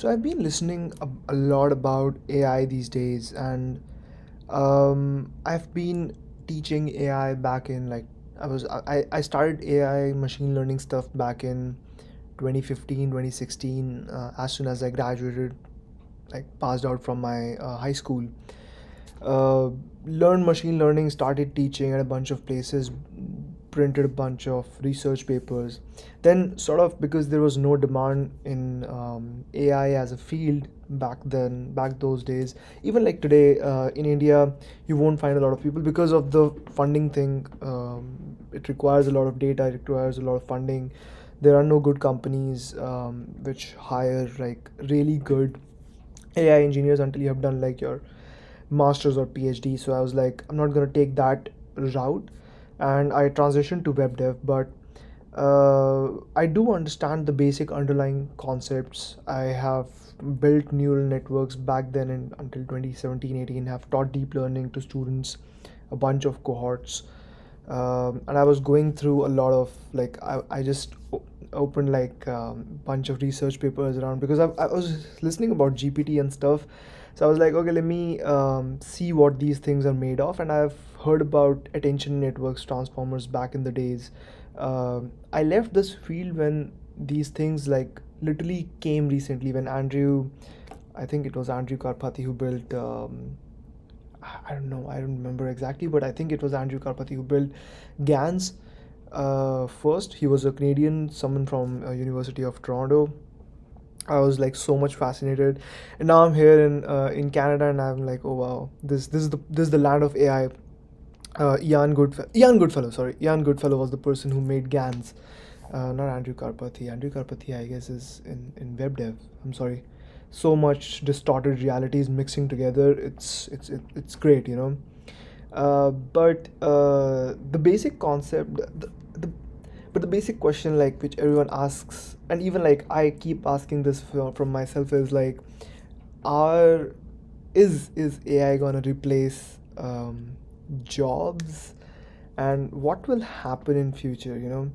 So I've been listening a lot about AI these days, and I've been teaching AI back in like I started AI machine learning stuff back in 2015, 2016, as soon as I graduated, like passed out from my high school. uh, Learned machine learning, started teaching at a bunch of places, printed a bunch of research papers. Then, sort of because there was no demand in AI as a field back then, back those days, even like today in India, you won't find a lot of people because of the funding thing. It requires a lot of data, it requires a lot of funding. There are no good companies which hire like really good AI engineers until you have done like your master's or PhD. So I was like, I'm not gonna take that route, and I transitioned to web dev. But I do understand the basic underlying concepts. I have built neural networks back then until 2017, 18. Have taught deep learning to students, a bunch of cohorts, and I was going through a lot of like I just opened like bunch of research papers around because I was listening about GPT and stuff. So I was like, okay, let me see what these things are made of. And I've heard about attention networks, transformers back in the days. I left this field when these things like literally came recently when Andrew, I think it was Andrew Karpathy who built I don't know, I don't remember exactly, but I think it was Andrew Karpathy who built GANs. First, he was a Canadian, someone from University of Toronto. I was like so much fascinated, and now I'm here in Canada, and I'm like, oh wow, this is the land of AI. Ian Goodfellow, sorry, Ian Goodfellow was the person who made GANs, not Andrew Karpathy. Andrew Karpathy, I guess, is in web dev. I'm sorry, so much distorted realities mixing together. It's great, you know. But the basic concept, the but the basic question like which everyone asks, and even like I keep asking this from myself, is like, are is AI gonna replace jobs, and what will happen in future? You know,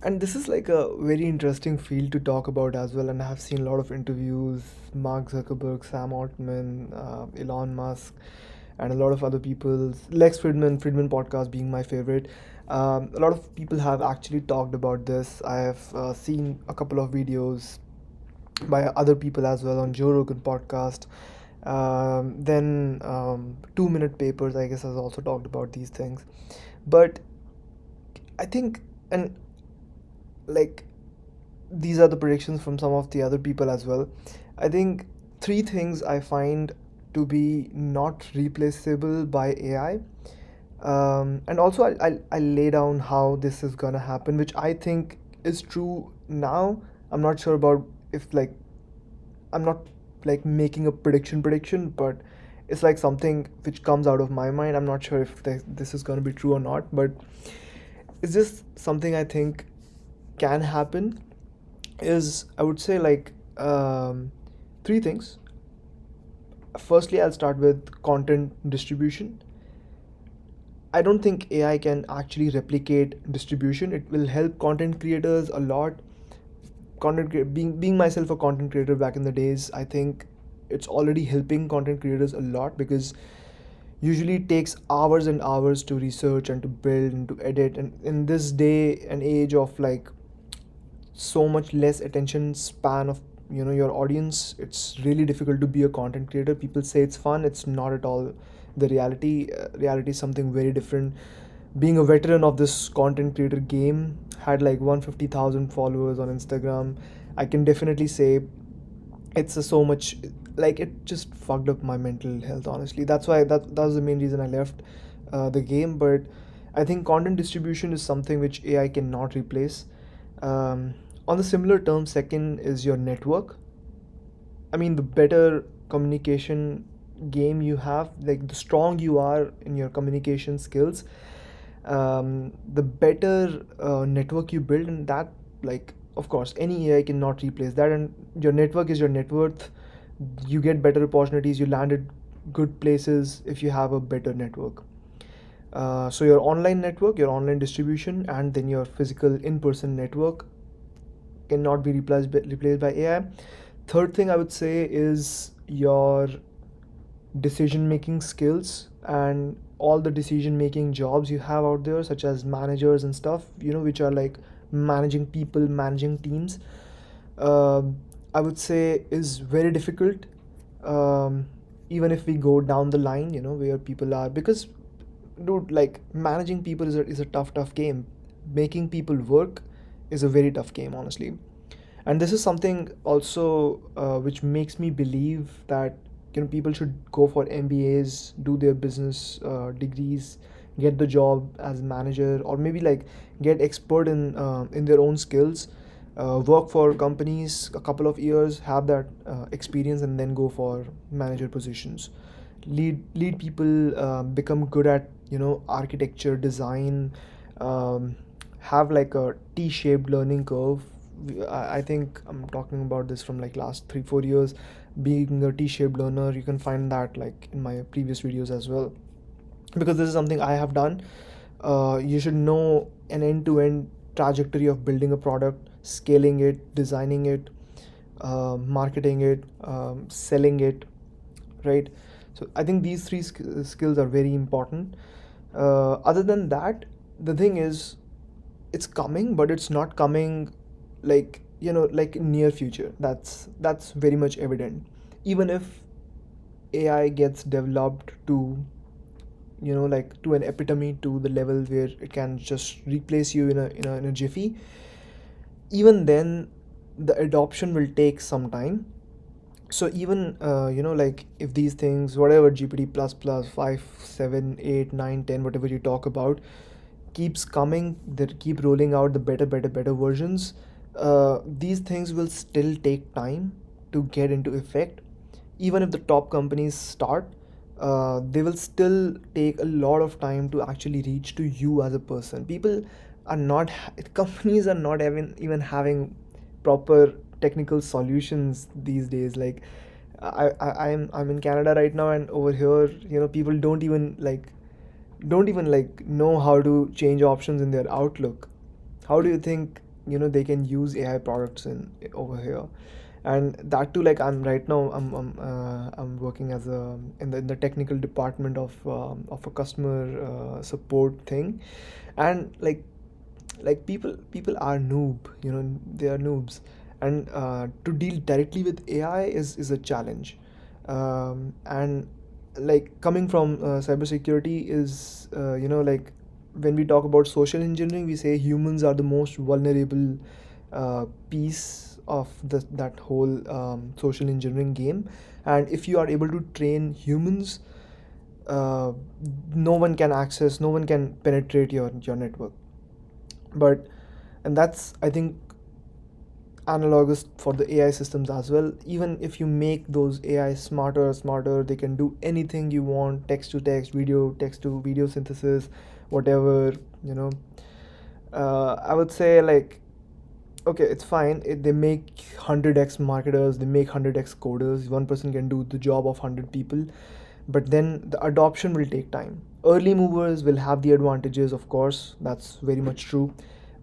and this is like a very interesting field to talk about as well. And I have seen a lot of interviews, Mark Zuckerberg, Sam Altman, Elon Musk, and a lot of other people, Lex Friedman podcast being my favorite. A lot of people have actually talked about this. I have seen a couple of videos by other people as well on Joe Rogan podcast. Then 2 minute papers, I guess, has also talked about these things. But I think, and like, these are the predictions from some of the other people as well. I think three things I find to be not replaceable by AI. And also, I'll lay down how this is gonna happen, which I think is true now. I'm not sure about if like I'm not like making a prediction, but it's like something which comes out of my mind. I'm not sure if this is gonna be true or not, but it's just something I think can happen. Is I would say like three things. Firstly, I'll start with content distribution. I don't think AI can actually replicate distribution. It will help content creators a lot. Being myself a content creator back in the days, I think it's already helping content creators a lot because usually it takes hours and hours to research and to build and to edit. And in this day and age of like so much less attention span of your audience, it's really difficult to be a content creator. People say it's fun, it's not at all the reality is something very different. Being a veteran of this content creator game, had like 150,000 followers on Instagram, I can definitely say it's so much, like, it just fucked up my mental health, honestly. That's why that was the main reason I left the game. But I think content distribution is something which AI cannot replace. um, on the similar term, second is your network. I mean, the better communication game you have, like the strong you are in your communication skills, the better network you build. And that, like, of course, any AI cannot replace that. And your network is your net worth. You get better opportunities, you land at good places if you have a better network. So your online network, your online distribution, and then your physical in-person network cannot be replaced by AI. Third thing I would say is your decision making skills and all the decision making jobs you have out there, such as managers and stuff, which are like managing people, managing teams. um, I would say is very difficult. um, Even if we go down the line, where people are, because dude, like managing people is a tough game. Making people work is a very tough game, honestly. And this is something also which makes me believe that people should go for MBAs, do their business degrees, get the job as manager, or maybe like get expert in their own skills, work for companies a couple of years, have that experience, and then go for manager positions. Lead people, become good at architecture, design, um, have like a T-shaped learning curve. I think I'm talking about this from like last 3 4 years. Being a T-shaped learner, you can find that like in my previous videos as well, because this is something I have done. You should know an end-to-end trajectory of building a product, scaling it, designing it, marketing it, selling it, right? So I think these three skills are very important. Other than that, the thing is, it's coming, but it's not coming like like in near future. That's very much evident. Even if AI gets developed to like to an epitome, to the level where it can just replace you in a jiffy, even then the adoption will take some time. So even like if these things, whatever GPT plus plus 5 7 8 9 10, whatever you talk about, keeps coming, they keep rolling out the better versions, these things will still take time to get into effect. Even if the top companies start, they will still take a lot of time to actually reach to you as a person. People are not companies are not even having proper technical solutions these days. Like I'm in Canada right now, and over here, people don't even know how to change options in their Outlook. How do you think they can use AI products in over here? And that too, like I'm working as a in the technical department of a customer support thing. And like people are they are noobs. And to deal directly with AI is a challenge. And like coming from cybersecurity is like when we talk about social engineering, we say humans are the most vulnerable piece of that whole social engineering game. And if you are able to train humans, uh, no one can penetrate your network. But and that's, I think, analogous for the AI systems as well. Even if you make those AI smarter, they can do anything you want: text to text to video synthesis, whatever. you know I would say, like, okay, it's fine. They make 100x marketers, they make 100x coders. One person can do the job of 100 people, but then the adoption will take time. Early movers will have the advantages, of course. That's very much true.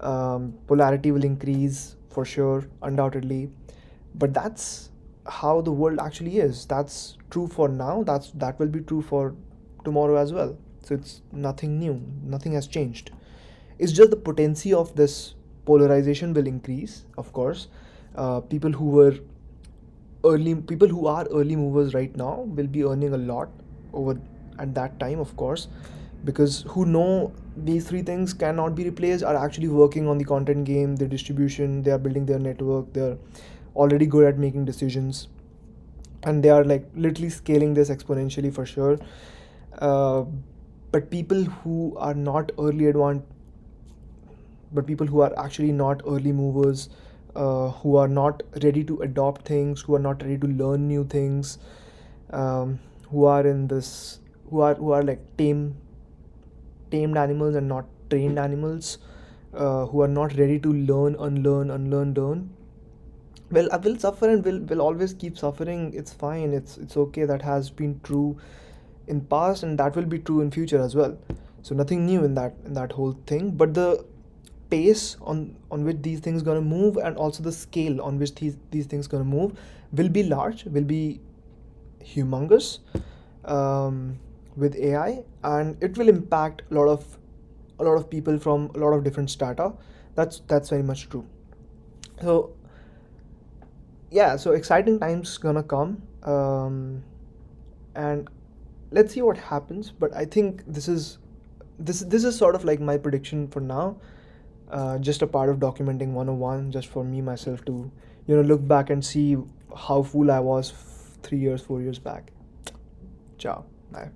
Polarity will increase for sure, undoubtedly. But that's how the world actually is. That's true for now. That will be true for tomorrow as well. So it's nothing new. Nothing has changed. It's just the potency of this polarization will increase, of course. People who are early movers right now will be earning a lot over at that time, of course, because who know these three things cannot be replaced are actually working on the content game, their distribution, they are building their network, they're already good at making decisions, and they are like literally scaling this exponentially for sure. uh, but people who are not early advan but people who are actually not early movers, who are not ready to adopt things, who are not ready to learn new things, who are in this who are like tamed animals and not trained animals, who are not ready to learn, unlearn, learn. Well, I will suffer and will always keep suffering. It's fine. It's okay. That has been true in past, and that will be true in future as well. So nothing new in that whole thing. But the pace on which these things gonna move, and also the scale on which these things gonna move will be large, will be humongous, with AI, and it will impact a lot of people from a lot of different strata. That's very much true. So yeah, so exciting times gonna come, and let's see what happens. But I think this is sort of like my prediction for now. Just a part of documenting 101, just for me myself to look back and see how fool I was 3 years, 4 years back. Ciao, bye.